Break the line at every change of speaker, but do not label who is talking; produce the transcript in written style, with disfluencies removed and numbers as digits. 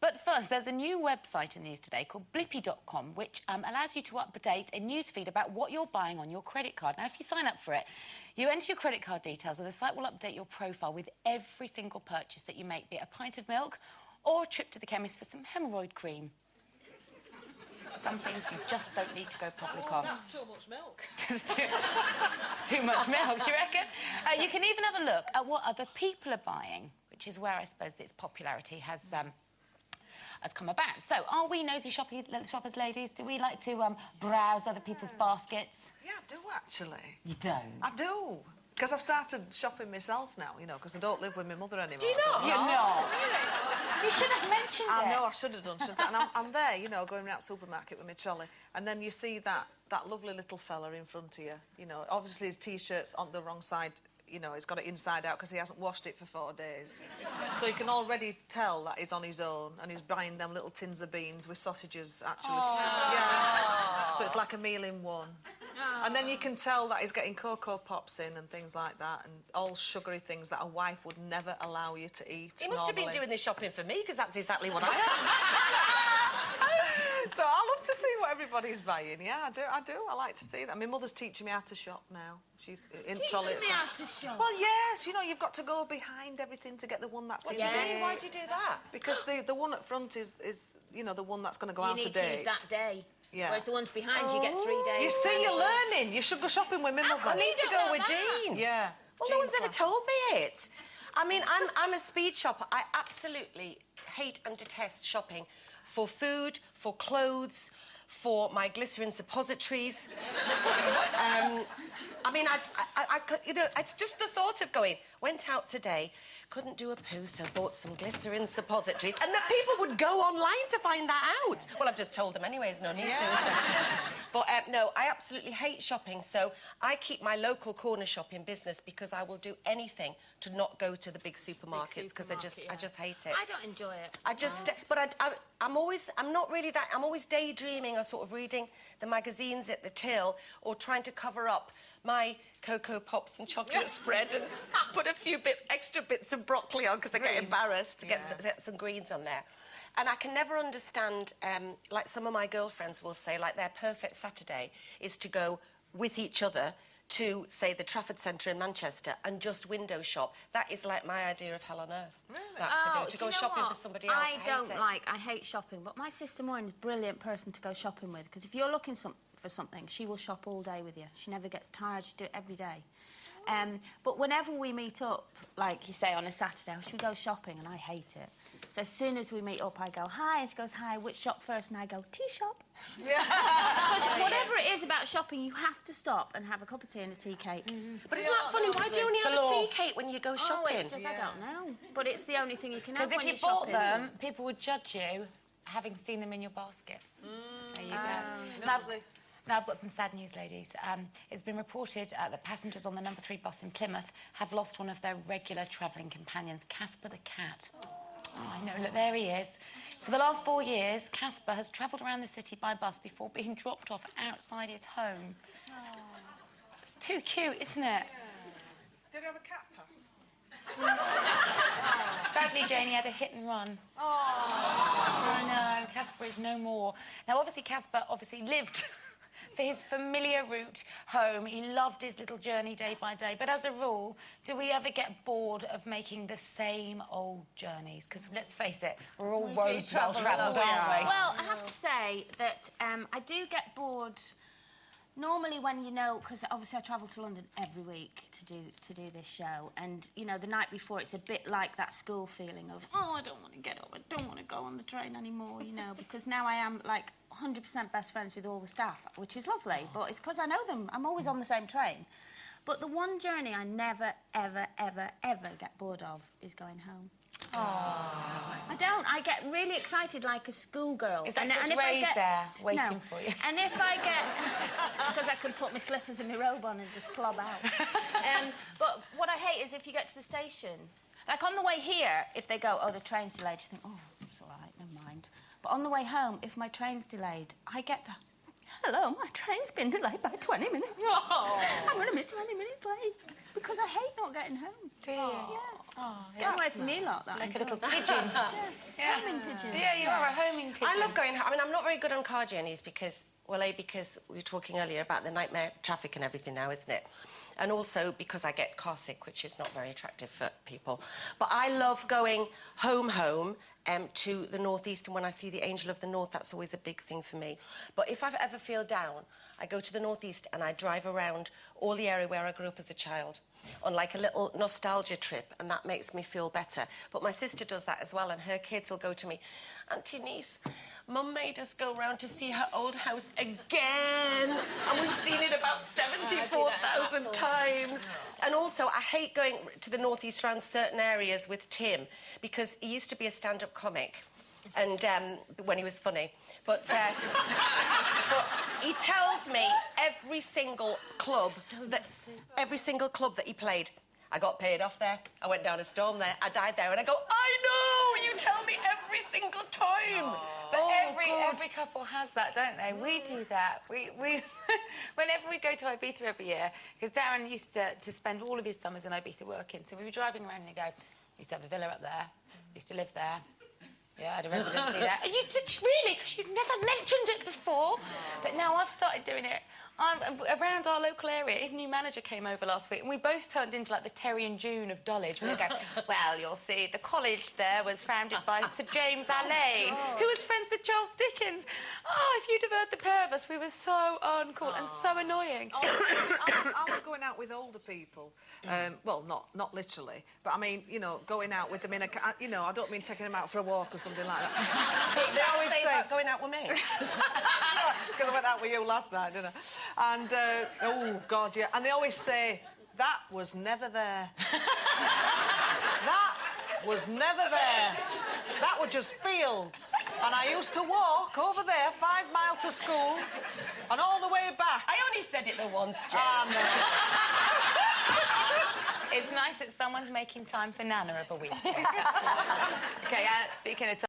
But first, there's a new website in the news today called Blippi.com, which allows you to update a newsfeed about what you're buying on your credit card. Now, if you sign up for it, you enter your credit card details and the site will update your profile with every single purchase that you make, be it a pint of milk or a trip to the chemist for some hemorrhoid cream. Some things you just don't need to go public on.
That's too much milk.
too much milk, do you reckon? You can even have a look at what other people are buying, which is where I suppose its popularity has come about. So, are we nosy shoppers, ladies? Do we like to browse other people's baskets?
Yeah, I do, actually.
You don't?
I do. Because I've started shopping myself now, you know, because I don't live with my mother anymore.
Do you not? You're not? Really? You should have mentioned it.
I know, I should have done, shouldn't I? And I'm there, you know, going around the supermarket with my trolley, and then you see that lovely little fella in front of you, you know, obviously his T-shirt's on the wrong side, you know, he's got it inside out because he hasn't washed it for 4 days. So you can already tell that he's on his own and he's buying them little tins of beans with sausages, actually.
Oh.
Yeah. So it's like a meal in one. Oh. And then you can tell that he's getting Cocoa Pops in and things like that, and all sugary things that a wife would never allow you to eat.
He must have been doing this shopping for me, because that's exactly what I am.
So I love to see what everybody's buying. Yeah, I do. I like to see that. My mother's teaching me how to shop now. She's in Trolley.
Teaching me how to shop?
Well, yes. You know, you've got to go behind everything to get the one that's in date.
Why do you do that?
Because the one at front is you know, the one that's going to go out to date.
You need to choose that day.
Yeah.
Whereas the ones behind, you get 3 days.
You see, you're learning. You should go shopping with my mother.
I need to go with Jean.
Yeah.
Well, no one's ever told me it. I mean, I'm a speed shopper. I absolutely hate and detest shopping for food, for clothes, for my glycerin suppositories. I mean, you know, it's just the thought of going, went out today, couldn't do a poo, so bought some glycerin suppositories, and that people would go online to find that out. Well, I've just told them anyways, no need to, is there? But, no, I absolutely hate shopping, so I keep my local corner shop in business because I will do anything to not go to the big supermarkets, because I just hate it.
I don't enjoy it.
I'm always daydreaming or sort of reading the magazines at the till or trying to cover up my Cocoa Pops and chocolate spread and put a few extra bits of broccoli on because I get embarrassed to get some greens on there. And I can never understand, like some of my girlfriends will say, like their perfect Saturday is to go with each other to, say, the Trafford Centre in Manchester and just window shop. That is like my idea of hell on earth. Really? That to go shopping for somebody else.
I hate shopping, but my sister Maureen's a brilliant person to go shopping with, because if you're looking for something, she will shop all day with you. She never gets tired. She do it every day. But whenever we meet up, like you say, on a Saturday, should we go shopping? And I hate it. So as soon as we meet up, I go, hi, and she goes, hi, which shop first? And I go, tea shop. Yeah. Because whatever it is about shopping, you have to stop and have a cup of tea and a tea cake.
But isn't that funny? Why do you only have a tea cake when you go shopping?
Oh, it's just, I don't know. But it's the only thing you can have when you're
shopping. Because if you bought them,
shopping.
people would judge you having seen them in your basket. There you go. Now, I've got some sad news, ladies. It's been reported that passengers on the number 3 bus in Plymouth have lost one of their regular travelling companions, Casper the cat. Oh, I know, look, there he is. For the last 4 years, Casper has travelled around the city by bus before being dropped off outside his home. Oh. It's too cute, isn't it? Yeah.
Did he have a cat pass?
Sadly, Janie had a hit and run. Oh. I know, Casper is no more. Now, obviously, Casper lived for his familiar route home. He loved his little journey day by day. But as a rule, do we ever get bored of making the same old journeys? Because let's face it, we're all roads well travelled, aren't we?
Well, I have to say that I do get bored normally when, you know, because obviously I travel to London every week to do this show, and, you know, the night before it's a bit like that school feeling of, oh, I don't want to get up, I don't want to go on the train anymore, you know, because now I am, like, 100% best friends with all the staff, which is lovely, but it's because I know them. I'm always on the same train. But the one journey I never, ever, ever, ever get bored of is going home. Oh. I don't. I get really excited like a schoolgirl.
Is that because Ray's there waiting for you?
And if I get... because I can put my slippers and my robe on and just slob out. But what I hate is if you get to the station, like on the way here, if they go, oh, the train's delayed, you think, oh, it's all right, never mind. But on the way home, if my train's delayed, I get that, hello, my train's been delayed by 20 minutes. Oh. I'm going to be 20 minutes late. Because I hate not getting home.
Do you?
Yeah.
Oh,
Stay away from me lot, that.
Like a little pigeon.
Yeah. Homing pigeon.
Yeah, you are a homing pigeon.
I love going... I mean, I'm not very good on car journeys because... Well, because we were talking earlier about the nightmare traffic and everything now, isn't it? And also because I get car sick, which is not very attractive for people. But I love going home to the northeast, and when I see the Angel of the North, that's always a big thing for me. But if I ever feel down, I go to the northeast and I drive around all the area where I grew up as a child on like a little nostalgia trip, and that makes me feel better. But my sister does that as well, and her kids will go to me, Auntie Niece, Mum made us go round to see her old house again, and we've seen it about 74,000 times. And also, I hate going to the northeast around certain areas with Tim, because he used to be a stand-up comic, and when he was funny. But he tells me every single club that he played. I got paid off there. I went down a storm there. I died there, and I go, I know. You tell me every single time.
But every couple has that, don't they? We do that. We whenever we go to Ibiza every year, because Darren used to spend all of his summers in Ibiza working, so we'd be driving around and he'd go, used to have a villa up there, used to live there. Yeah, I had a residency there. And you did really? Because you'd never mentioned it before. But now I've started doing it. Around our local area, his new manager came over last week, and we both turned into like the Terry and June of Dulwich. We go, well, you'll see, the college there was founded by Sir James Alleyne, who was friends with Charles Dickens. Oh, if you'd have heard the pair of us, we were so uncool and so annoying.
I love going out with older people. Well, not literally, but I mean, you know, going out with them in a... You know, I don't mean taking them out for a walk or something like that.
They always say about going out with me.
Because I went out with you last night, didn't I? And, oh, God, yeah. And they always say, that was never there. That was never there. That were just fields. And I used to walk over there 5 miles to school and all the way back.
I only said it the once, Jen.
It's nice that someone's making time for Nana of a week. OK, speaking of time...